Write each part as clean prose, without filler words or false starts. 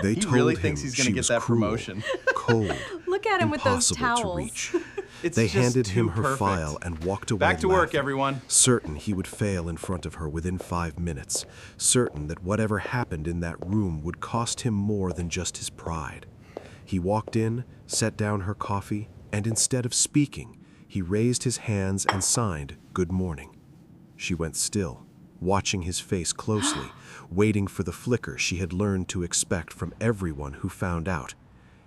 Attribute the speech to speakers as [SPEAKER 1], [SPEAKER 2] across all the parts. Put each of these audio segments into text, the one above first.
[SPEAKER 1] They
[SPEAKER 2] He
[SPEAKER 1] told
[SPEAKER 2] really
[SPEAKER 1] him
[SPEAKER 2] thinks he's going
[SPEAKER 1] she
[SPEAKER 2] to get
[SPEAKER 1] was
[SPEAKER 2] that
[SPEAKER 1] cruel,
[SPEAKER 2] promotion.
[SPEAKER 1] cold,
[SPEAKER 3] Look at him with those
[SPEAKER 1] impossible to
[SPEAKER 3] towels.
[SPEAKER 1] reach.
[SPEAKER 2] It's
[SPEAKER 1] They
[SPEAKER 2] just
[SPEAKER 1] handed him
[SPEAKER 2] too
[SPEAKER 1] her
[SPEAKER 2] perfect.
[SPEAKER 1] file and walked away
[SPEAKER 2] Back to work,
[SPEAKER 1] laughing,
[SPEAKER 2] everyone.
[SPEAKER 1] certain he would fail in front of her within 5 minutes, certain that whatever happened in that room would cost him more than just his pride. He walked in, set down her coffee, and instead of speaking, he raised his hands and signed, "Good morning." She went still, watching his face closely, waiting for the flicker she had learned to expect from everyone who found out.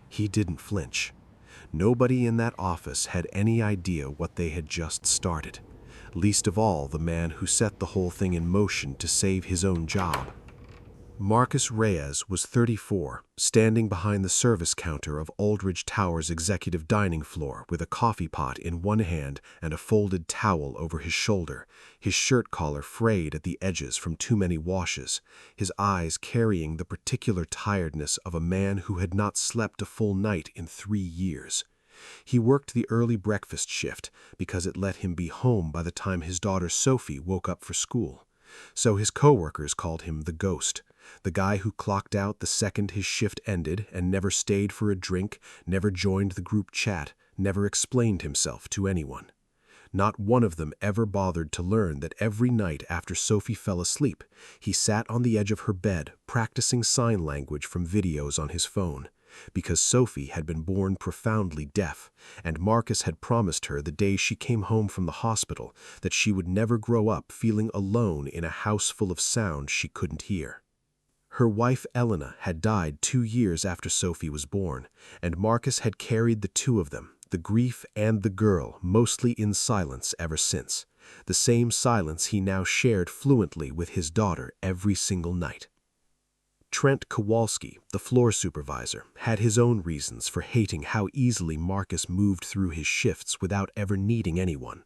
[SPEAKER 1] He didn't flinch. Nobody in that office had any idea what they had just started, least of all the man who set the whole thing in motion to save his own job. Marcus Reyes was 34, standing behind the service counter of Aldridge Tower's executive dining floor with a coffee pot in one hand and a folded towel over his shoulder, his shirt collar frayed at the edges from too many washes, his eyes carrying the particular tiredness of a man who had not slept a full night in 3 years. He worked the early breakfast shift because it let him be home by the time his daughter Sophie woke up for school. So his coworkers called him the Ghost, the guy who clocked out the second his shift ended and never stayed for a drink, never joined the group chat, never explained himself to anyone. Not one of them ever bothered to learn that every night after Sophie fell asleep, he sat on the edge of her bed practicing sign language from videos on his phone, because Sophie had been born profoundly deaf, and Marcus had promised her the day she came home from the hospital that she would never grow up feeling alone in a house full of sound she couldn't hear. Her wife Elena had died 2 years after Sophie was born, and Marcus had carried the two of them, the grief and the girl, mostly in silence ever since, the same silence he now shared fluently with his daughter every single night. Trent Kowalski, the floor supervisor, had his own reasons for hating how easily Marcus moved through his shifts without ever needing anyone.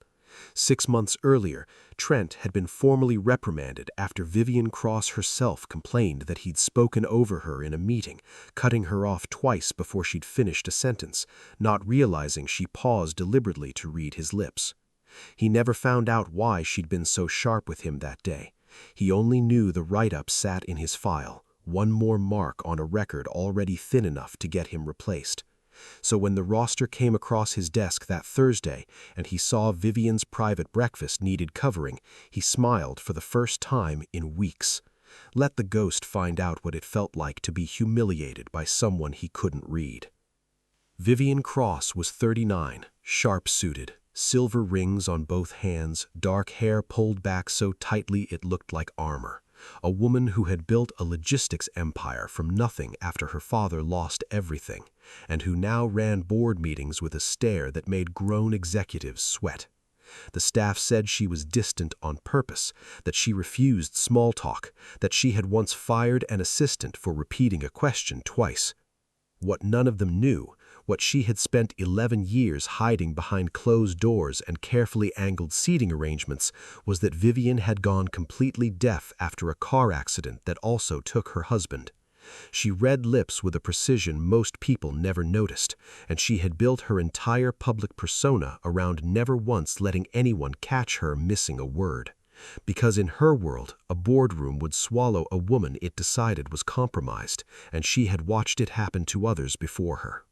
[SPEAKER 1] 6 months earlier, Trent had been formally reprimanded after Vivian Cross herself complained that he'd spoken over her in a meeting, cutting her off twice before she'd finished a sentence, not realizing she paused deliberately to read his lips. He never found out why she'd been so sharp with him that day. He only knew the write-up sat in his file, one more mark on a record already thin enough to get him replaced. So when the roster came across his desk that Thursday and he saw Vivian's private breakfast needed covering, he smiled for the first time in weeks. Let the Ghost find out what it felt like to be humiliated by someone he couldn't read. Vivian Cross was 39, sharp-suited, silver rings on both hands, dark hair pulled back so tightly it looked like armor. A woman who had built a logistics empire from nothing after her father lost everything, and who now ran board meetings with a stare that made grown executives sweat. The staff said she was distant on purpose, that she refused small talk, that she had once fired an assistant for repeating a question twice. What none of them knew, what she had spent 11 years hiding behind closed doors and carefully angled seating arrangements, was that Vivian had gone completely deaf after a car accident that also took her husband. She read lips with a precision most people never noticed, and she had built her entire public persona around never once letting anyone catch her missing a word. Because in her world, a boardroom would swallow a woman it decided was compromised, and she had watched it happen to others before her.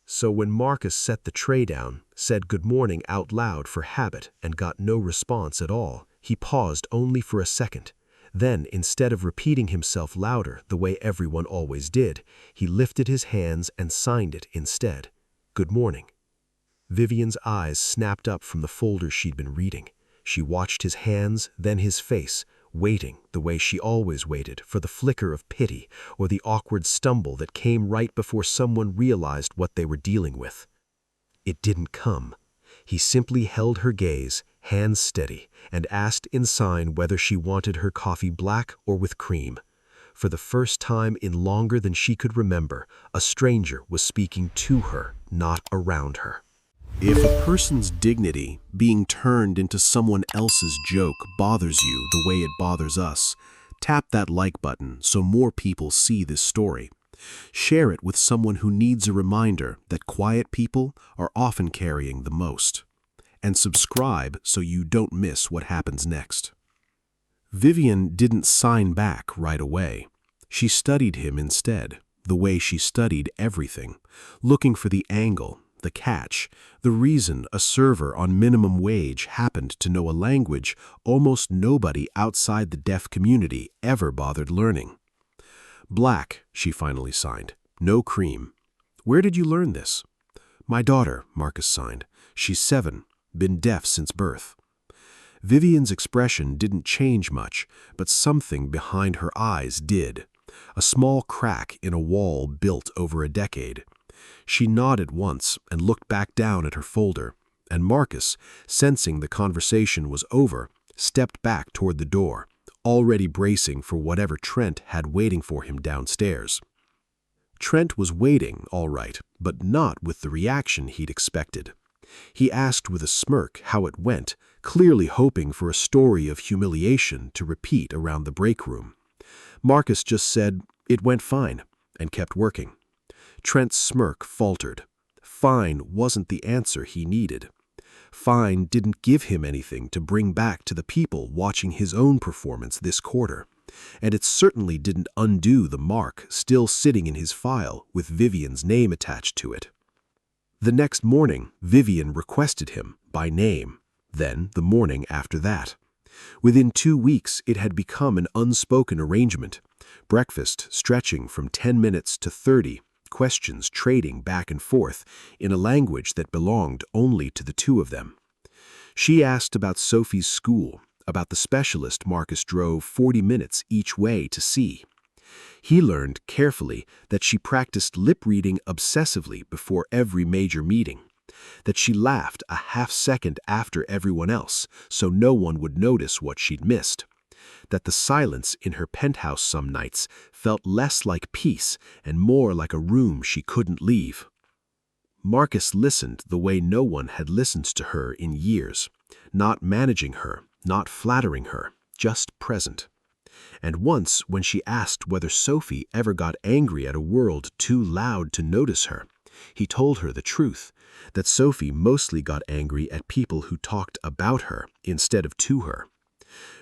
[SPEAKER 1] So when Marcus set the tray down, said good morning out loud for habit, and got no response at all, he paused only for a second. Then, instead of repeating himself louder the way everyone always did, he lifted his hands and signed it instead. Good morning. Vivian's eyes snapped up from the folder she'd been reading. She watched his hands, then his face, waiting the way she always waited for the flicker of pity or the awkward stumble that came right before someone realized what they were dealing with. It didn't come. He simply held her gaze, hands steady, and asked in sign whether she wanted her coffee black or with cream. For the first time in longer than she could remember, a stranger was speaking to her, not around her. If a person's dignity being turned into someone else's joke bothers you the way it bothers us, tap that like button so more people see this story. Share it with someone who needs a reminder that quiet people are often carrying the most. And subscribe so you don't miss what happens next. Vivian didn't sign back right away. She studied him instead, the way she studied everything, looking for the angle, the catch, the reason a server on minimum wage happened to know a language almost nobody outside the deaf community ever bothered learning. Black, she finally signed. No cream. Where did you learn this? My daughter, Marcus signed. She's 7, been deaf since birth. Vivian's expression didn't change much, but something behind her eyes did. A small crack in a wall built over a decade. She nodded once and looked back down at her folder, and Marcus, sensing the conversation was over, stepped back toward the door, already bracing for whatever Trent had waiting for him downstairs. Trent was waiting, all right, but not with the reaction he'd expected. He asked with a smirk how it went, clearly hoping for a story of humiliation to repeat around the break room. Marcus just said, "It went fine," and kept working. Trent's smirk faltered. Fine wasn't the answer he needed. Fine didn't give him anything to bring back to the people watching his own performance this quarter. And it certainly didn't undo the mark still sitting in his file with Vivian's name attached to it. The next morning, Vivian requested him, by name. Then, the morning after that. Within 2 weeks, it had become an unspoken arrangement. Breakfast stretching from 10 minutes to 30, questions trading back and forth in a language that belonged only to the two of them. She asked about Sophie's school, about the specialist Marcus drove 40 minutes each way to see. He learned carefully that she practiced lip reading obsessively before every major meeting, that she laughed a half-second after everyone else so no one would notice what she'd missed, that the silence in her penthouse some nights felt less like peace and more like a room she couldn't leave. Marcus listened the way no one had listened to her in years, not managing her, not flattering her, just present. And once, when she asked whether Sophie ever got angry at a world too loud to notice her, he told her the truth, that Sophie mostly got angry at people who talked about her instead of to her.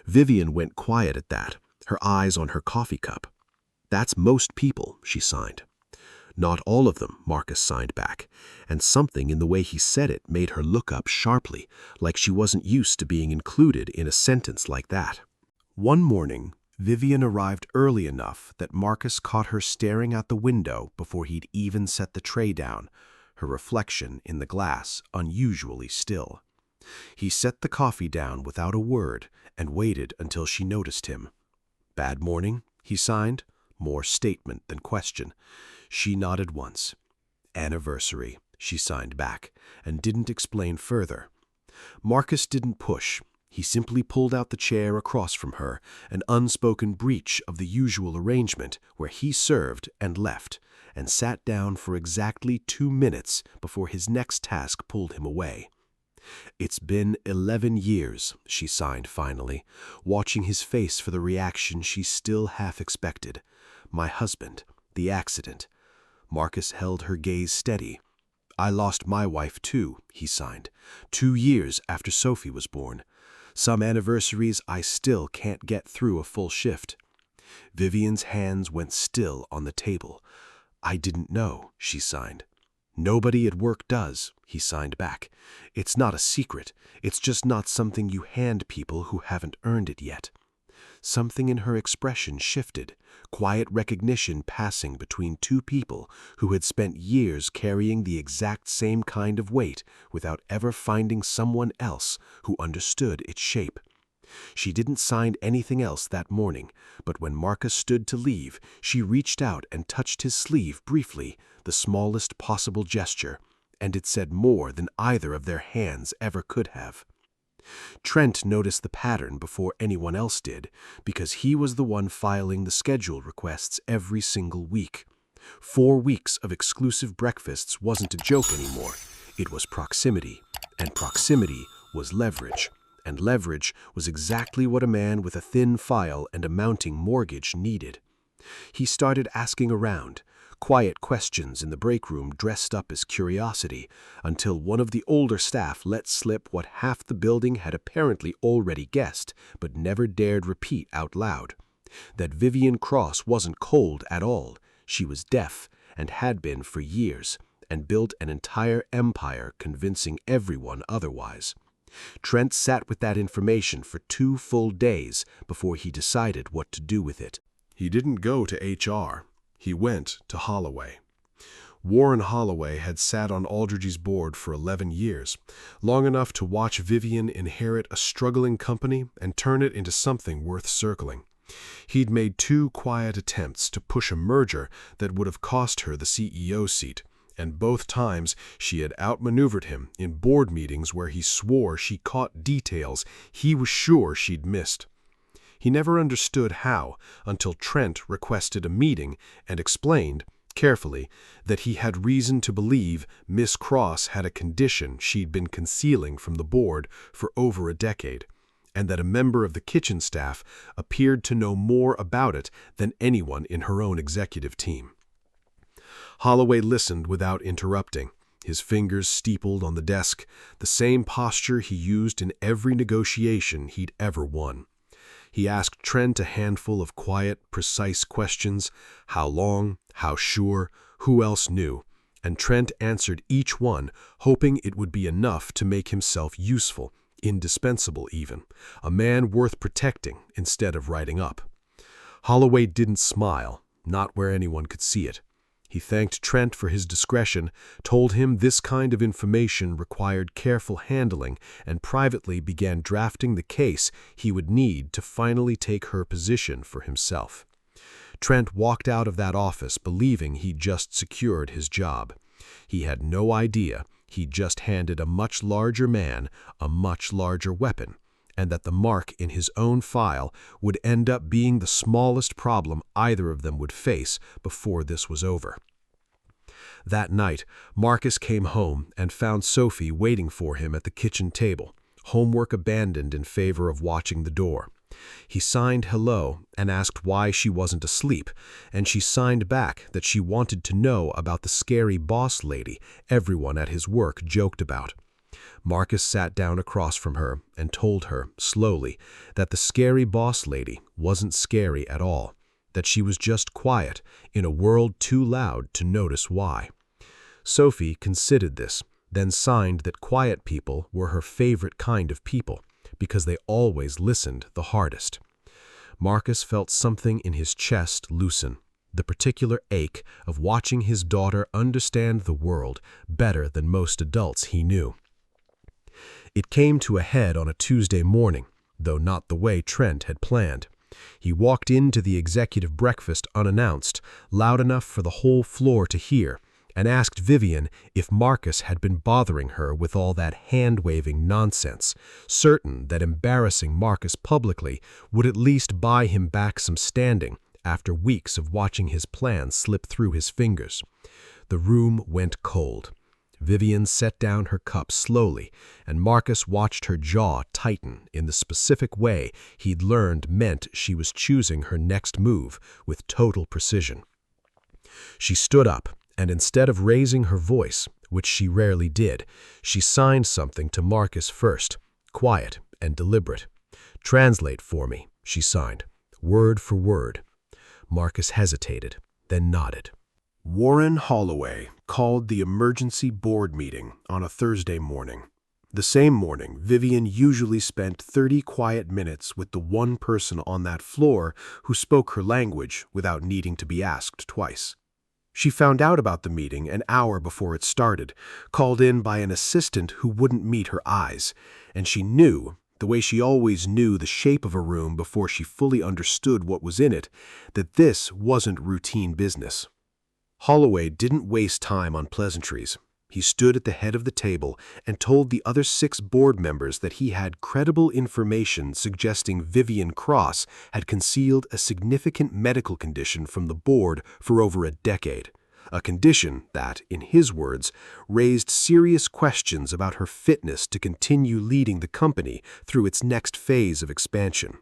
[SPEAKER 1] Vivian went quiet at that, her eyes on her coffee cup. That's most people, she signed. Not all of them, Marcus signed back, and something in the way he said it made her look up sharply, like she wasn't used to being included in a sentence like that. One morning, Vivian arrived early enough that Marcus caught her staring out the window before he'd even set the tray down, her reflection in the glass unusually still. He set the coffee down without a word and waited until she noticed him. Bad morning, he signed, more statement than question. She nodded once. Anniversary, she signed back, and didn't explain further. Marcus didn't push. He simply pulled out the chair across from her, an unspoken breach of the usual arrangement where he served and left, and sat down for exactly 2 minutes before his next task pulled him away. It's been 11 years, she signed finally, watching his face for the reaction she still half expected. My husband, the accident. Marcus held her gaze steady. I lost my wife too, he signed, 2 years after Sophie was born. Some anniversaries I still can't get through a full shift. Vivian's hands went still on the table. I didn't know, she signed. Nobody at work does, he signed back. It's not a secret. It's just not something you hand people who haven't earned it yet. Something in her expression shifted, quiet recognition passing between two people who had spent years carrying the exact same kind of weight without ever finding someone else who understood its shape. She didn't sign anything else that morning, but when Marcus stood to leave, she reached out and touched his sleeve briefly, the smallest possible gesture, and it said more than either of their hands ever could have. Trent noticed the pattern before anyone else did, because he was the one filing the schedule requests every single week. 4 weeks of exclusive breakfasts wasn't a joke anymore. It was proximity, and proximity was leverage. And leverage was exactly what a man with a thin file and a mounting mortgage needed. He started asking around, quiet questions in the break room dressed up as curiosity, until one of the older staff let slip what half the building had apparently already guessed, but never dared repeat out loud. That Vivian Cross wasn't cold at all. She was deaf, and had been for years, and built an entire empire convincing everyone otherwise. Trent sat with that information for 2 full days before he decided what to do with it. He didn't go to HR. He went to Holloway. Warren Holloway had sat on Aldridge's board for 11 years, long enough to watch Vivian inherit a struggling company and turn it into something worth circling. He'd made 2 quiet attempts to push a merger that would have cost her the CEO seat, and both times she had outmaneuvered him in board meetings where he swore she caught details he was sure she'd missed. He never understood how until Trent requested a meeting and explained, carefully, that he had reason to believe Miss Cross had a condition she'd been concealing from the board for over a decade, and that a member of the kitchen staff appeared to know more about it than anyone in her own executive team. Holloway listened without interrupting, his fingers steepled on the desk, the same posture he used in every negotiation he'd ever won. He asked Trent a handful of quiet, precise questions: how long, how sure, who else knew, and Trent answered each one, hoping it would be enough to make himself useful, indispensable even, a man worth protecting instead of writing up. Holloway didn't smile, not where anyone could see it. He thanked Trent for his discretion, told him this kind of information required careful handling, and privately began drafting the case he would need to finally take her position for himself. Trent walked out of that office believing he'd just secured his job. He had no idea he'd just handed a much larger man a much larger weapon, and that the mark in his own file would end up being the smallest problem either of them would face before this was over. That night, Marcus came home and found Sophie waiting for him at the kitchen table, homework abandoned in favor of watching the door. He signed hello and asked why she wasn't asleep, and she signed back that she wanted to know about the scary boss lady everyone at his work joked about. Marcus sat down across from her and told her, slowly, that the scary boss lady wasn't scary at all, that she was just quiet in a world too loud to notice why. Sophie considered this, then signed that quiet people were her favorite kind of people, because they always listened the hardest. Marcus felt something in his chest loosen, the particular ache of watching his daughter understand the world better than most adults he knew. It came to a head on a Tuesday morning, though not the way Trent had planned. He walked into the executive breakfast unannounced, loud enough for the whole floor to hear, and asked Vivian if Marcus had been bothering her with all that hand-waving nonsense, certain that embarrassing Marcus publicly would at least buy him back some standing after weeks of watching his plan slip through his fingers. The room went cold. Vivian set down her cup slowly, and Marcus watched her jaw tighten in the specific way he'd learned meant she was choosing her next move with total precision. She stood up, and instead of raising her voice, which she rarely did, she signed something to Marcus first, quiet and deliberate. "Translate for me," she signed, word for word. Marcus hesitated, then nodded. Warren Holloway called the emergency board meeting on a Thursday morning. The same morning, Vivian usually spent 30 quiet minutes with the one person on that floor who spoke her language without needing to be asked twice. She found out about the meeting an hour before it started, called in by an assistant who wouldn't meet her eyes, and she knew, the way she always knew the shape of a room before she fully understood what was in it, that this wasn't routine business. Holloway didn't waste time on pleasantries. He stood at the head of the table and told the other 6 board members that he had credible information suggesting Vivian Cross had concealed a significant medical condition from the board for over a decade, a condition that, in his words, raised serious questions about her fitness to continue leading the company through its next phase of expansion.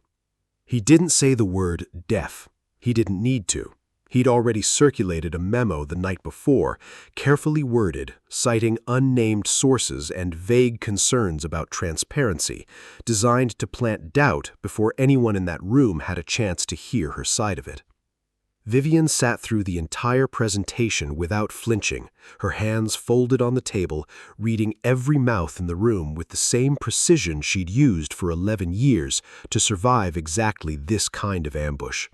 [SPEAKER 1] He didn't say the word deaf. He didn't need to. He'd already circulated a memo the night before, carefully worded, citing unnamed sources and vague concerns about transparency, designed to plant doubt before anyone in that room had a chance to hear her side of it. Vivian sat through the entire presentation without flinching, her hands folded on the table, reading every mouth in the room with the same precision she'd used for 11 years to survive exactly this kind of ambush.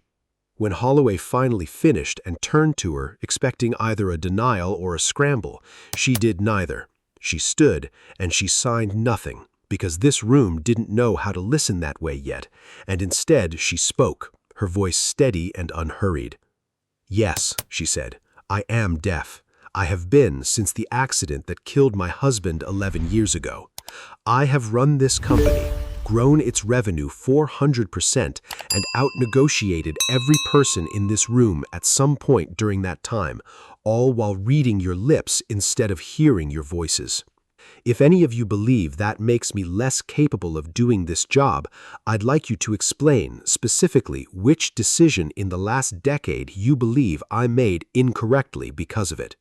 [SPEAKER 1] When Holloway finally finished and turned to her, expecting either a denial or a scramble, she did neither. She stood, and she signed nothing, because this room didn't know how to listen that way yet, and instead she spoke, her voice steady and unhurried. "Yes," she said, "I am deaf. I have been since the accident that killed my husband 11 years ago. I have run this company, grown its revenue 400%, and out-negotiated every person in this room at some point during that time, all while reading your lips instead of hearing your voices. If any of you believe that makes me less capable of doing this job, I'd like you to explain specifically which decision in the last decade you believe I made incorrectly because of it."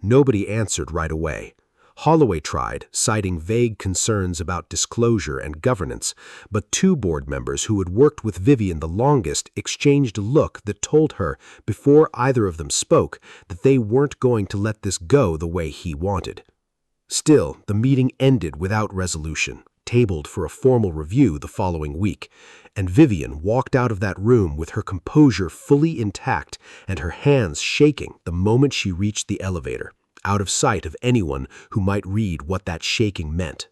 [SPEAKER 1] Nobody answered right away. Holloway tried, citing vague concerns about disclosure and governance, but two board members who had worked with Vivian the longest exchanged a look that told her, before either of them spoke, that they weren't going to let this go the way he wanted. Still, the meeting ended without resolution, tabled for a formal review the following week, and Vivian walked out of that room with her composure fully intact and her hands shaking the moment she reached the elevator, out of sight of anyone who might read what that shaking meant.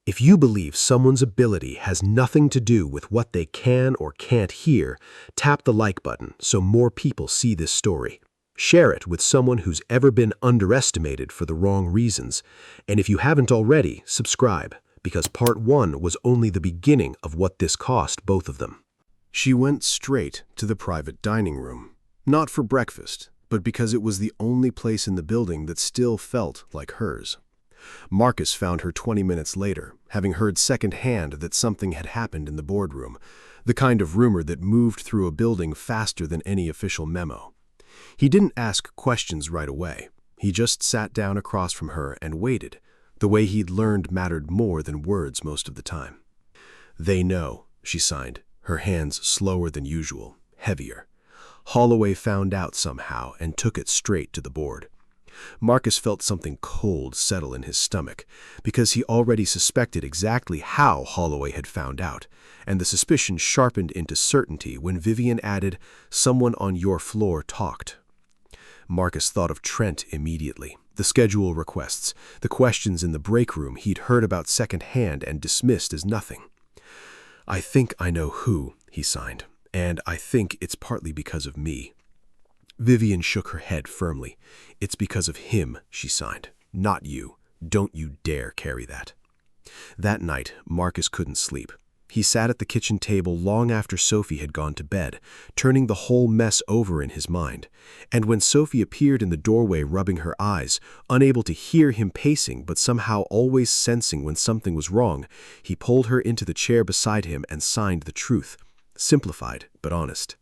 [SPEAKER 1] If you believe someone's ability has nothing to do with what they can or can't hear, tap the like button so more people see this story. Share it with someone who's ever been underestimated for the wrong reasons. And if you haven't already, subscribe, because part 1 was only the beginning of what this cost both of them. She went straight to the private dining room, not for breakfast, but because it was the only place in the building that still felt like hers. Marcus found her 20 minutes later, having heard secondhand that something had happened in the boardroom, the kind of rumor that moved through a building faster than any official memo. He didn't ask questions right away. He just sat down across from her and waited. The way he'd learned mattered more than words most of the time. "They know," she signed, her hands slower than usual, heavier. Holloway found out somehow and took it straight to the board. Marcus felt something cold settle in his stomach, because he already suspected exactly how Holloway had found out, and the suspicion sharpened into certainty when Vivian added, "Someone on your floor talked." Marcus thought of Trent immediately, the schedule requests, the questions in the break room he'd heard about secondhand and dismissed as nothing. "I think I know who," he signed, "and I think it's partly because of me." Vivian shook her head firmly. "It's because of him," she signed, "not you. Don't you dare carry that." That night, Marcus couldn't sleep. He sat at the kitchen table long after Sophie had gone to bed, turning the whole mess over in his mind. And when Sophie appeared in the doorway rubbing her eyes, unable to hear him pacing but somehow always sensing when something was wrong, he pulled her into the chair beside him and signed the truth. Simplified, but honest.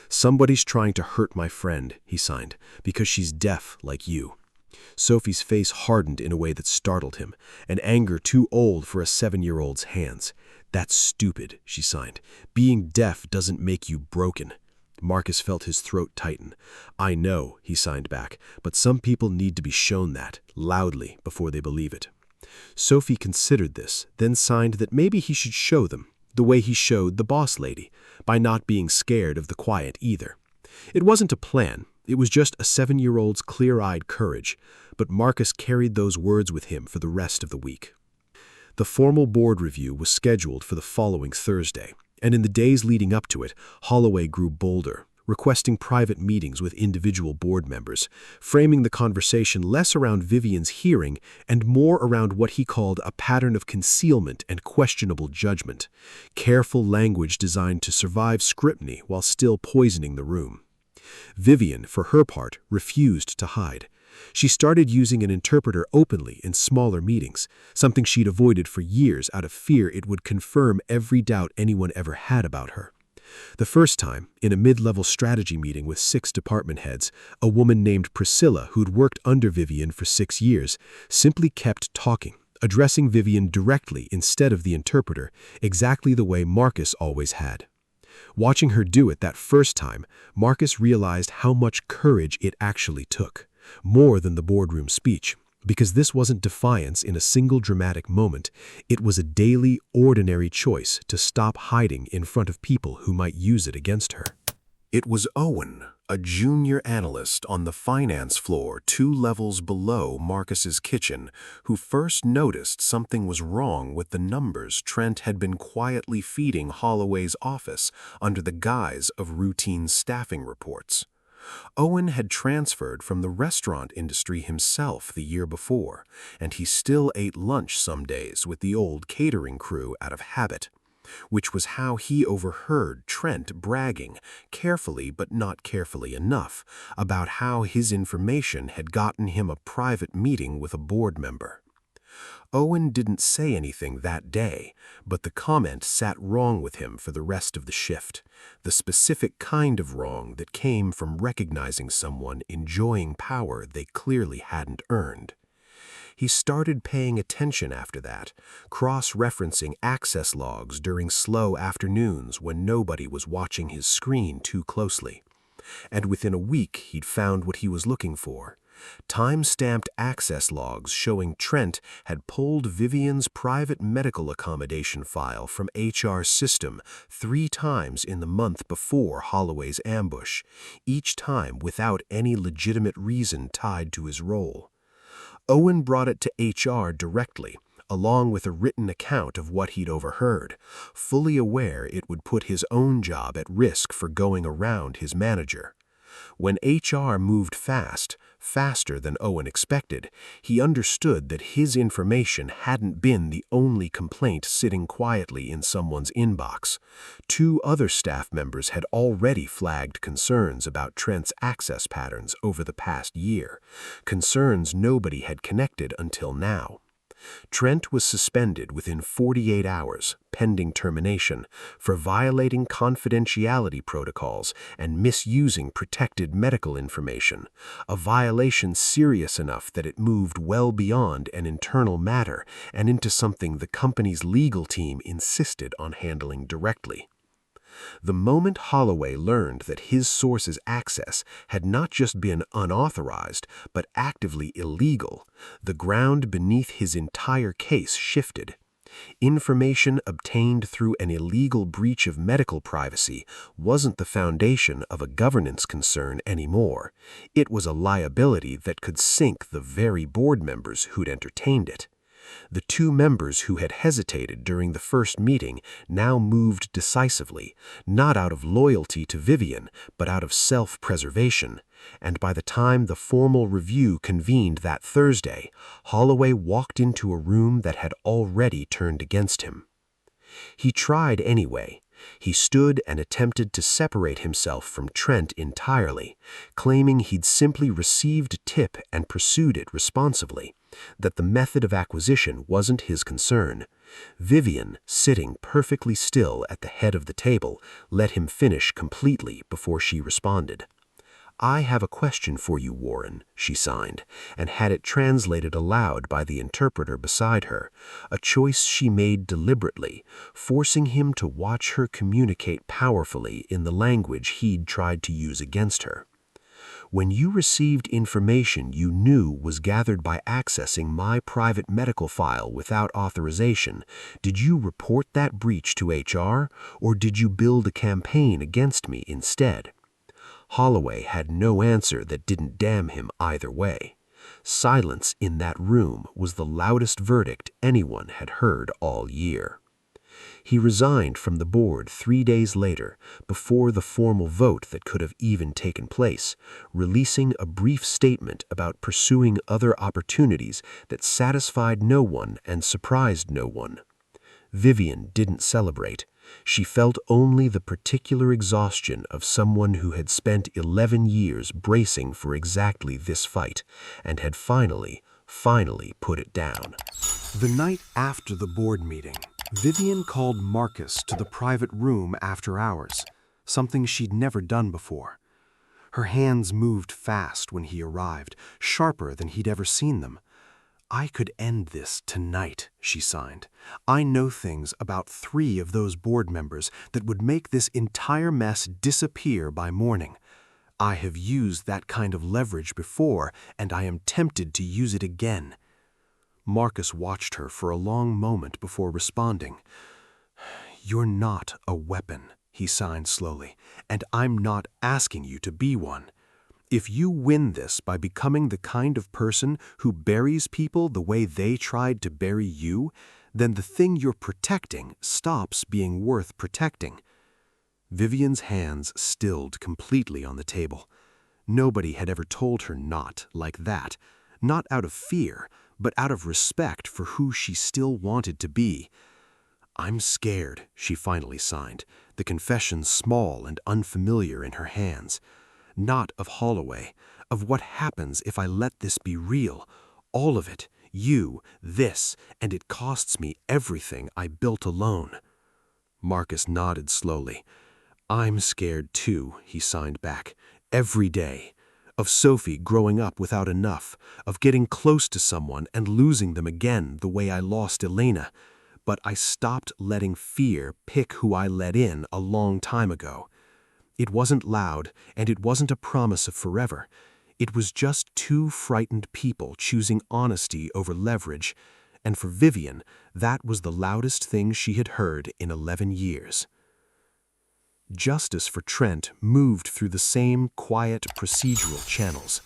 [SPEAKER 1] "Somebody's trying to hurt my friend," he signed, "because she's deaf like you." Sophie's face hardened in a way that startled him, an anger too old for a 7-year-old's hands. "That's stupid," she signed. "Being deaf doesn't make you broken." Marcus felt his throat tighten. "I know," he signed back, "but some people need to be shown that, loudly, before they believe it." Sophie considered this, then signed that maybe he should show them, the way he showed the boss lady, by not being scared of the quiet either. It wasn't a plan, it was just a 7-year-old's clear-eyed courage, but Marcus carried those words with him for the rest of the week. The formal board review was scheduled for the following Thursday, and in the days leading up to it, Holloway grew bolder, requesting private meetings with individual board members, framing the conversation less around Vivian's hearing and more around what he called a pattern of concealment and questionable judgment, careful language designed to survive scrutiny while still poisoning the room. Vivian, for her part, refused to hide. She started using an interpreter openly in smaller meetings, something she'd avoided for years out of fear it would confirm every doubt anyone ever had about her. The first time, in a mid-level strategy meeting with 6 department heads, a woman named Priscilla, who'd worked under Vivian for 6 years, simply kept talking, addressing Vivian directly instead of the interpreter, exactly the way Marcus always had. Watching her do it that first time, Marcus realized how much courage it actually took, more than the boardroom speech, because this wasn't defiance in a single dramatic moment. It was a daily, ordinary choice to stop hiding in front of people who might use it against her. It was Owen, a junior analyst on the finance floor 2 levels below Marcus's kitchen, who first noticed something was wrong with the numbers Trent had been quietly feeding Holloway's office under the guise of routine staffing reports. Owen had transferred from the restaurant industry himself the year before, and he still ate lunch some days with the old catering crew out of habit, which was how he overheard Trent bragging, carefully but not carefully enough, about how his information had gotten him a private meeting with a board member. Owen didn't say anything that day, but the comment sat wrong with him for the rest of the shift, the specific kind of wrong that came from recognizing someone enjoying power they clearly hadn't earned. He started paying attention after that, cross-referencing access logs during slow afternoons when nobody was watching his screen too closely. And within a week, he'd found what he was looking for. Time-stamped access logs showing Trent had pulled Vivian's private medical accommodation file from HR's system 3 times in the month before Holloway's ambush, each time without any legitimate reason tied to his role. Owen brought it to HR directly, along with a written account of what he'd overheard, fully aware it would put his own job at risk for going around his manager. When HR moved fast, faster than Owen expected, he understood that his information hadn't been the only complaint sitting quietly in someone's inbox. 2 other staff members had already flagged concerns about Trent's access patterns over the past year, concerns nobody had connected until now. Trent was suspended within 48 hours, pending termination, for violating confidentiality protocols and misusing protected medical information, a violation serious enough that it moved well beyond an internal matter and into something the company's legal team insisted on handling directly. The moment Holloway learned that his source's access had not just been unauthorized, but actively illegal, the ground beneath his entire case shifted. Information obtained through an illegal breach of medical privacy wasn't the foundation of a governance concern anymore. It was a liability that could sink the very board members who'd entertained it. The 2 members who had hesitated during the first meeting now moved decisively, not out of loyalty to Vivian, but out of self-preservation, and by the time the formal review convened that Thursday, Holloway walked into a room that had already turned against him. He tried anyway. He stood and attempted to separate himself from Trent entirely, claiming he'd simply received a tip and pursued it responsively, that the method of acquisition wasn't his concern. Vivian, sitting perfectly still at the head of the table, let him finish completely before she responded. "I have a question for you, Warren," she signed, and had it translated aloud by the interpreter beside her, a choice she made deliberately, forcing him to watch her communicate powerfully in the language he'd tried to use against her. "When you received information you knew was gathered by accessing my private medical file without authorization, did you report that breach to HR, or did you build a campaign against me instead?" Holloway had no answer that didn't damn him either way. Silence in that room was the loudest verdict anyone had heard all year. He resigned from the board 3 days later, before the formal vote that could have even taken place, releasing a brief statement about pursuing other opportunities that satisfied no one and surprised no one. Vivian didn't celebrate. She felt only the particular exhaustion of someone who had spent 11 years bracing for exactly this fight, and had finally put it down. The night after the board meeting, Vivian called Marcus to the private room after hours, something she'd never done before. Her hands moved fast when he arrived, sharper than he'd ever seen them. "I could end this tonight," she signed. "I know things about 3 of those board members that would make this entire mess disappear by morning. I have used that kind of leverage before, and I am tempted to use it again." Marcus watched her for a long moment before responding. "You're not a weapon," he signed slowly, "and I'm not asking you to be one. If you win this by becoming the kind of person who buries people the way they tried to bury you, then the thing you're protecting stops being worth protecting." Vivian's hands stilled completely on the table. Nobody had ever told her not like that, not out of fear, but out of respect for who she still wanted to be. "I'm scared," she finally signed, the confession small and unfamiliar in her hands. "Not of Holloway, of what happens if I let this be real. All of it, you, this, and it costs me everything I built alone." Marcus nodded slowly. "I'm scared too," he signed back. "Every day. Of Sophie growing up without enough, of getting close to someone and losing them again the way I lost Elena. But I stopped letting fear pick who I let in a long time ago. It wasn't loud, and it wasn't a promise of forever. It was just 2 frightened people choosing honesty over leverage, and for Vivian, that was the loudest thing she had heard in 11 years. Justice for Trent moved through the same quiet procedural channels.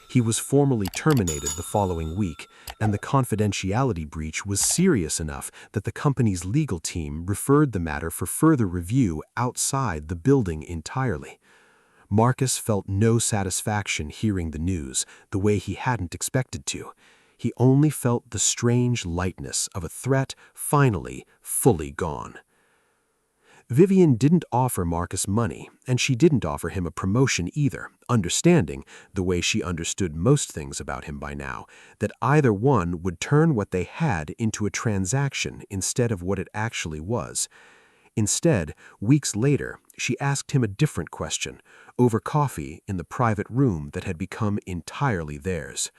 [SPEAKER 1] He was formally terminated the following week, and the confidentiality breach was serious enough that the company's legal team referred the matter for further review outside the building entirely. Marcus felt no satisfaction hearing the news, the way he hadn't expected to. He only felt the strange lightness of a threat finally, fully gone. Vivian didn't offer Marcus money, and she didn't offer him a promotion either, understanding, the way she understood most things about him by now, that either one would turn what they had into a transaction instead of what it actually was. Instead, weeks later, she asked him a different question, over coffee in the private room that had become entirely theirs.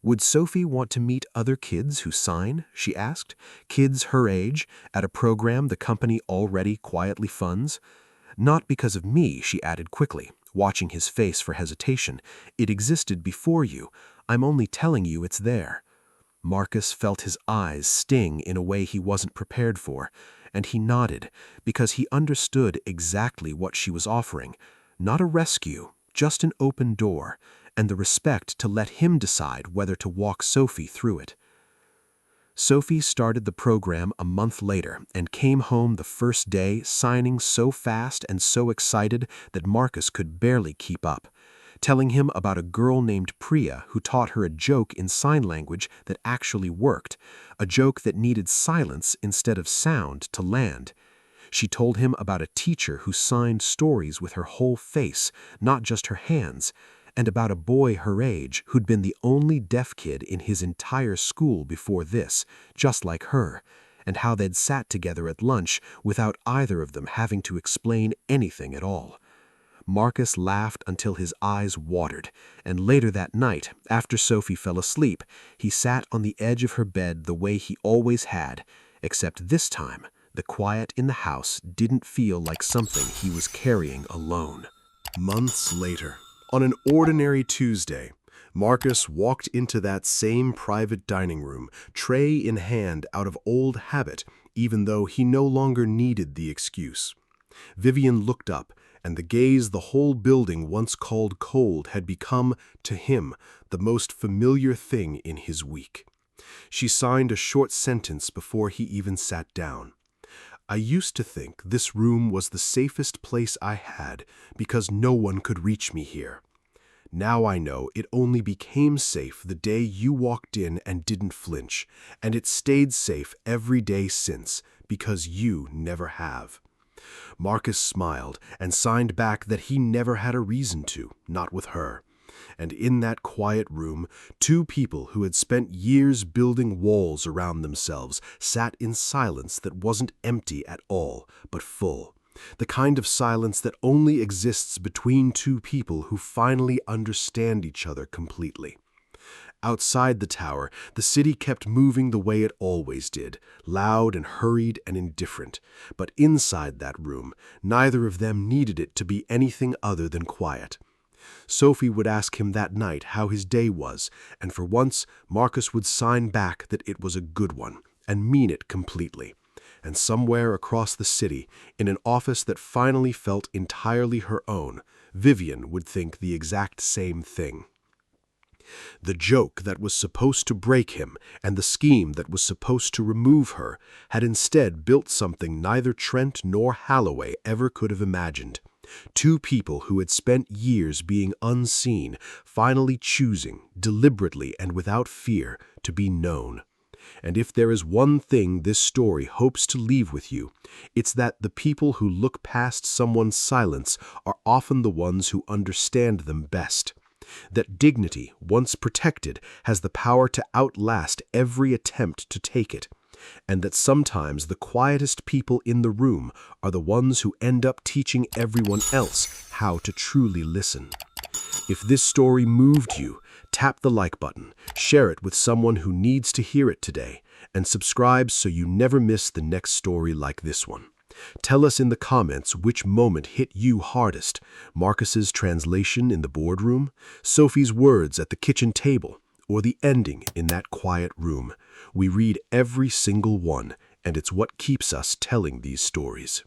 [SPEAKER 1] "Would Sophie want to meet other kids who sign?" she asked. "Kids her age, at a program the company already quietly funds?" "Not because of me," she added quickly, watching his face for hesitation. "It existed before you. I'm only telling you it's there." Marcus felt his eyes sting in a way he wasn't prepared for, and he nodded, because he understood exactly what she was offering. Not a rescue, just an open door, and the respect to let him decide whether to walk Sophie through it. Sophie started the program a month later and came home the first day signing so fast and so excited that Marcus could barely keep up, telling him about a girl named Priya who taught her a joke in sign language that actually worked, a joke that needed silence instead of sound to land. She told him about a teacher who signed stories with her whole face, not just her hands, and about a boy her age who'd been the only deaf kid in his entire school before this, just like her, and how they'd sat together at lunch without either of them having to explain anything at all. Marcus laughed until his eyes watered, and later that night, after Sophie fell asleep, he sat on the edge of her bed the way he always had, except this time, the quiet in the house didn't feel like something he was carrying alone. Months later, on an ordinary Tuesday, Marcus walked into that same private dining room, tray in hand out of old habit, even though he no longer needed the excuse. Vivian looked up, and the gaze the whole building once called cold had become, to him, the most familiar thing in his week. She signed a short sentence before he even sat down. "I used to think this room was the safest place I had because no one could reach me here. Now I know it only became safe the day you walked in and didn't flinch, and it stayed safe every day since because you never have." Marcus smiled and signed back that he never had a reason to, not with her. And in that quiet room, 2 people who had spent years building walls around themselves sat in silence that wasn't empty at all, but full. The kind of silence that only exists between two people who finally understand each other completely. Outside the tower, the city kept moving the way it always did, loud and hurried and indifferent. But inside that room, neither of them needed it to be anything other than quiet. Sophie would ask him that night how his day was, and for once Marcus would sign back that it was a good one, and mean it completely. And somewhere across the city, in an office that finally felt entirely her own, Vivian would think the exact same thing. The joke that was supposed to break him and the scheme that was supposed to remove her had instead built something neither Trent nor Holloway ever could have imagined. Two people who had spent years being unseen, finally choosing, deliberately and without fear, to be known. And if there is one thing this story hopes to leave with you, it's that the people who look past someone's silence are often the ones who understand them best. That dignity, once protected, has the power to outlast every attempt to take it, and that sometimes the quietest people in the room are the ones who end up teaching everyone else how to truly listen. If this story moved you, tap the like button, share it with someone who needs to hear it today, and subscribe so you never miss the next story like this one. Tell us in the comments which moment hit you hardest: Marcus's translation in the boardroom, Sophie's words at the kitchen table, or the ending in that quiet room. We read every single one, and it's what keeps us telling these stories.